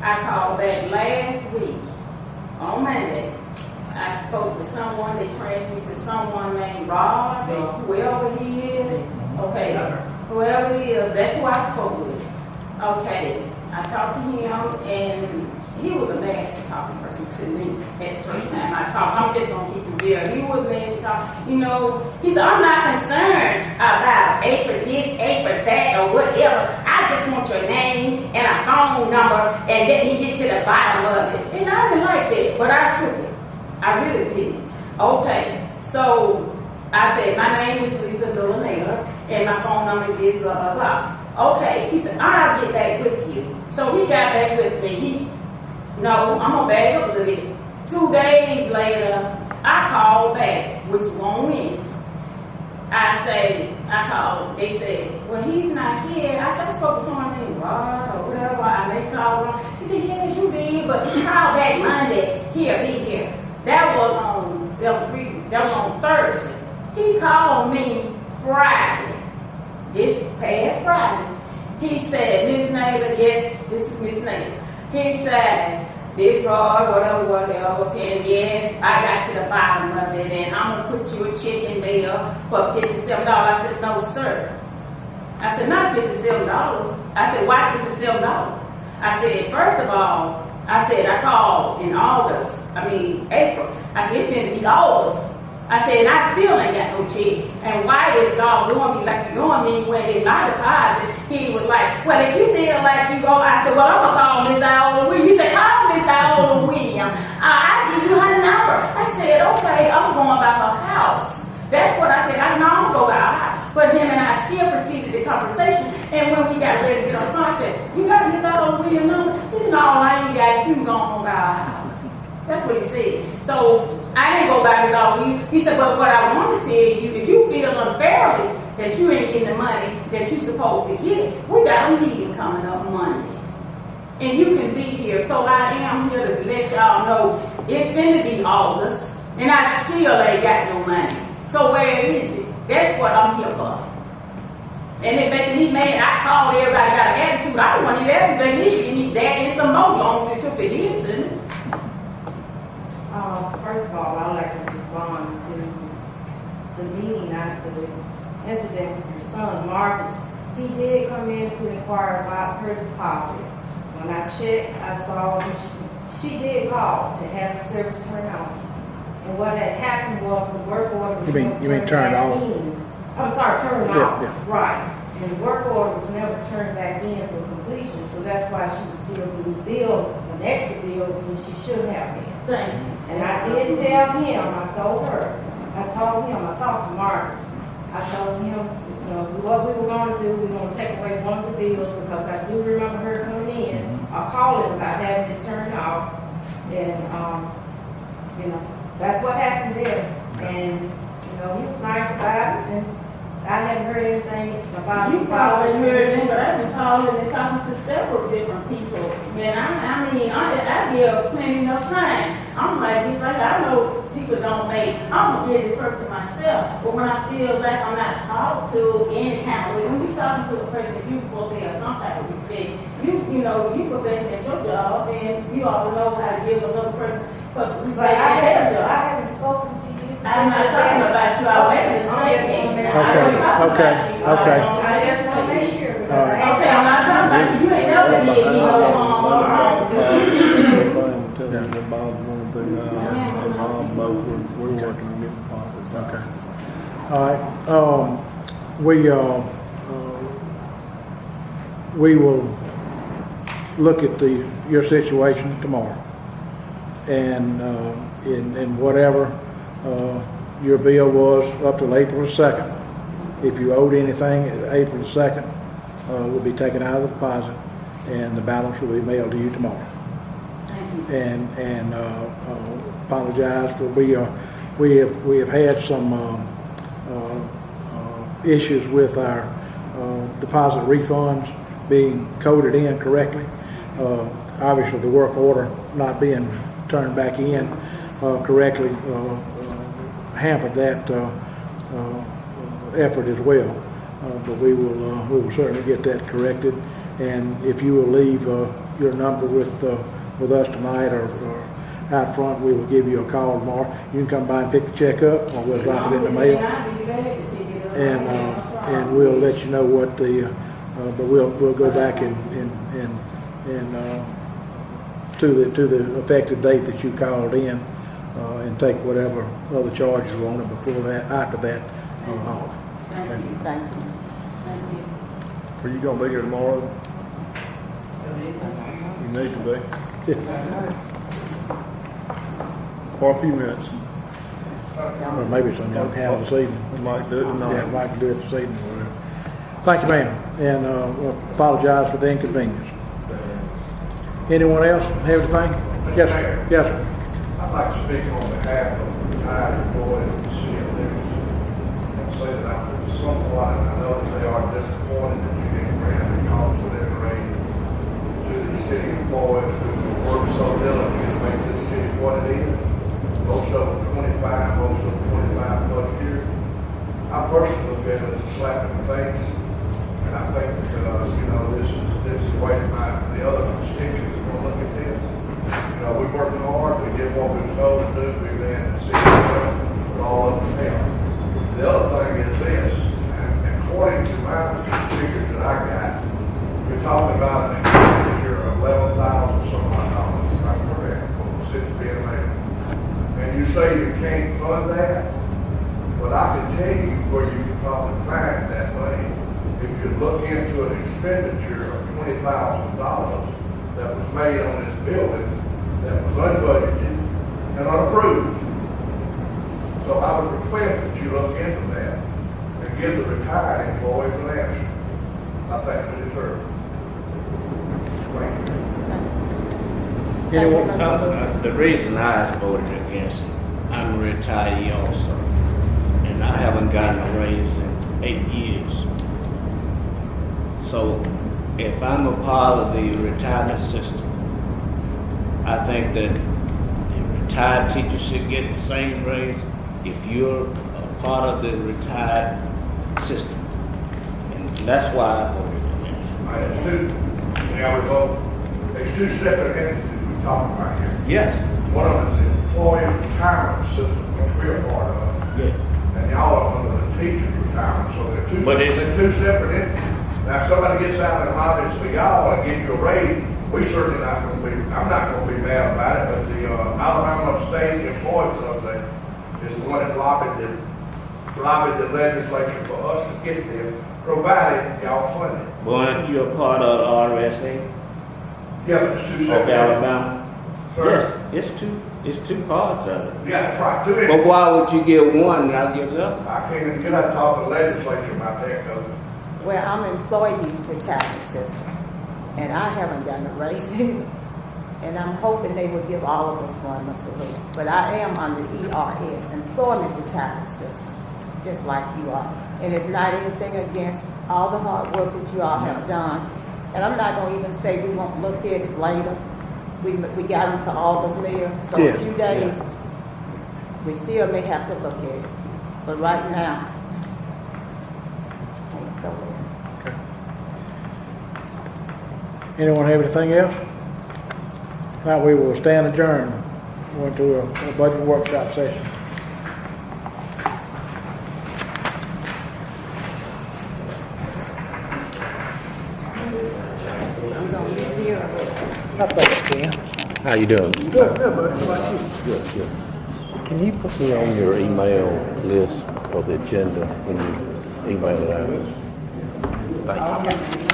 I called back last week on Monday. I spoke with someone. They transferred me to someone named Rod, or whoever he is. Okay, whoever he is, that's who I spoke with. Okay, I talked to him, and he was a nasty talking person to me at the first time I talked. I'm just going to keep it real. He was nasty talking. You know, he said, I'm not concerned about April this, April that, or whatever. I just want your name and a phone number and let me get to the bottom of it. And I didn't like that, but I took it. I really did. Okay, so I said, my name is Lisa Lillanella, and my phone number is this, blah, blah, blah. Okay, he said, I'll get back with you. So he got back with me. No, I'm going to back up a little bit. 2 days later, I called back, which was on Wednesday. I called, they said, well, he's not here. I said, I spoke to someone named Rod or whatever. I may call him. She said, yes, you did, but call back Monday. He'll be here. That was on Thursday. He called me Friday, this past Friday. He said, Miss Neighbor, yes, this is Miss Neighbor. He said, this Rod, whatever, and yes, I got to the bottom of it, and I'm going to put you a check in mail for $57. I said, no, sir. I said, not $57. I said, why $57? I said, first of all, I called in April. I said, it didn't be August. I said, and I still ain't got no check. And why is y'all doing me like you're doing me when in my deposit? He was like, well, if you feel like you go, I said, well, I'm going to call Miss Iola Williams. He said, call Miss Iola Williams. I'll give you her number. I said, okay, I'm going by her house. That's what I said. I said, no, I'm going to go by her house. But him and I still proceeded the conversation. And when we got ready to get on the phone, I said, you got Miss Iola Williams' number? He said, no, I ain't got it. You can go on by her house. That's what he said. So I didn't go back to all you. He said, but what I want to tell you, if you feel unfairly that you ain't getting the money that you're supposed to get, we got a meeting coming up Monday. And you can be here. So I am here to let y'all know it's finna be August, and I still ain't got no money. So where is it? That's what I'm here for. And it making me mad. I called everybody got an attitude. I don't want any attitude. They need to give me that and some more longer than it took to give it to me. First of all, I'd like to respond to the meeting after the incident with your son, Marcus. He did come in to inquire about her deposit. When I checked, I saw she did call to have the service turned on. And what had happened was the work order was You mean turned off? I'm sorry, turned off. Yeah. Right. And the work order was never turned back in for completion, so that's why she was still being billed an extra bill when she should have been. Thank you. And I did tell him, I talked to Marcus. I told him, you know, what we were going to do, we were going to take away one of the bills because I do remember her coming in. I called him about having it turned off. And, you know, that's what happened there. And, you know, he was nice about it. And I hadn't heard anything about You probably heard it, but I've been calling and talking to several different people. Man, I give plenty enough time. I'm like this, like I know people don't make. I'm a busy person myself, but when I feel like I'm not talked to any kind of way, when you're talking to a person, you're supposed to have some type of respect. You know, you professional at your job, and you all know how to give another person respect at their job. I haven't spoken to you. I'm not talking about you. I made a mistake. Okay. I just want to make sure. Because Okay, I'm not talking about you. You ain't never did me no wrong. We're working on getting the process. Okay. All right. We will look at your situation tomorrow, and in whatever your bill was up till April the 2nd. If you owed anything April the 2nd, will be taken out of the deposit, and the balance will be mailed to you tomorrow. And apologize for we have had some issues with our deposit refunds being coded in correctly. Obviously, the work order not being turned back in correctly hampered that effort as well. But we will certainly get that corrected. And if you will leave your number with us tonight or out front. We will give you a call tomorrow. You can come by and pick the check up, or we'll drop it in the mail, and we'll let you know what the. But we'll go back and to the effective date that you called in, and take whatever other charges were on it before that, after that, off. Thank you. Thank you. Thank you. Are you gonna be here tomorrow? You need to be. For a few minutes. Or maybe it's something y'all can handle this evening. We might do it tonight. Yeah, Mike can do it this evening. or whatever. Thank you, ma'am, and apologize for the inconvenience. Anyone else have anything? Yes, sir. Yes, sir. I'd like to speak on behalf of the retired employees of the city of Livingston and say that I'm somewhat, and I know that they are disappointed that you didn't grant the cost of their raise to the city employees who work so diligently to make this city what it is. Most of them 25, most of them 25 plus years. I personally look at it as a slap in the face, and I think that, this is the way that the other constituents are going to look at this. We worked hard, we did what we were told to do, we ran the city, but all of them failed. The other thing is this, and according to my figures that I got, you're talking about an expenditure of $11,000 some odd dollars, if I'm correct, for the city being there. And you say you can't fund that, but I can tell you where you can probably find that money. If you look into an expenditure of $20,000 that was made on this building that was unbudgeted and unapproved. So I would request that you look into that and give the retired employees an answer. I think we deserve it. Thank you. Anyone? The reason I voted against it, I'm a retiree also, and I haven't gotten a raise in 8 years. So if I'm a part of the retirement system, I think that the retired teachers should get the same raise if you're a part of the retired system. And that's why I voted against There's two separate entities we're talking about here. it. Yes. One of them is the employee retirement system, which we're a part of. Yeah. And y'all are under the teacher retirement, so they're two separate entities. Now, if somebody gets out of the lobby for y'all and gives you a raise, we certainly I'm not going to be mad about it, but the Alabama State Employees Association is the one that lobbied the legislature for us to get them, provided y'all fund it. Well, aren't you a part of the RSA Yeah, but it's two of separate. Alabama? Sir? Yes, it's two parts of it. Yeah, that's right, two entities. But why would you give one and not give the other? I can't get out and talk to the legislature about that, though. Well, I'm employees retirement system, and I haven't gotten a raise either. And I'm hoping they will give all of us one, Mr. Lee. But I am on the ERS, Employment Retirement System, just like you are. And it's not anything against all the hard work that you all have done. And I'm not going to even say we won't look at it later. We got into August mayor, so a few days, we still may have to look at it. But right now, just can't go there. Anyone have anything else? Now we will stand adjourned. Going to a budget workshop session. I'm going to leave here. I think I can. How you doing? Good, buddy. How about you? Good. Can you put me on your email list for the agenda when you email it out? Thank you.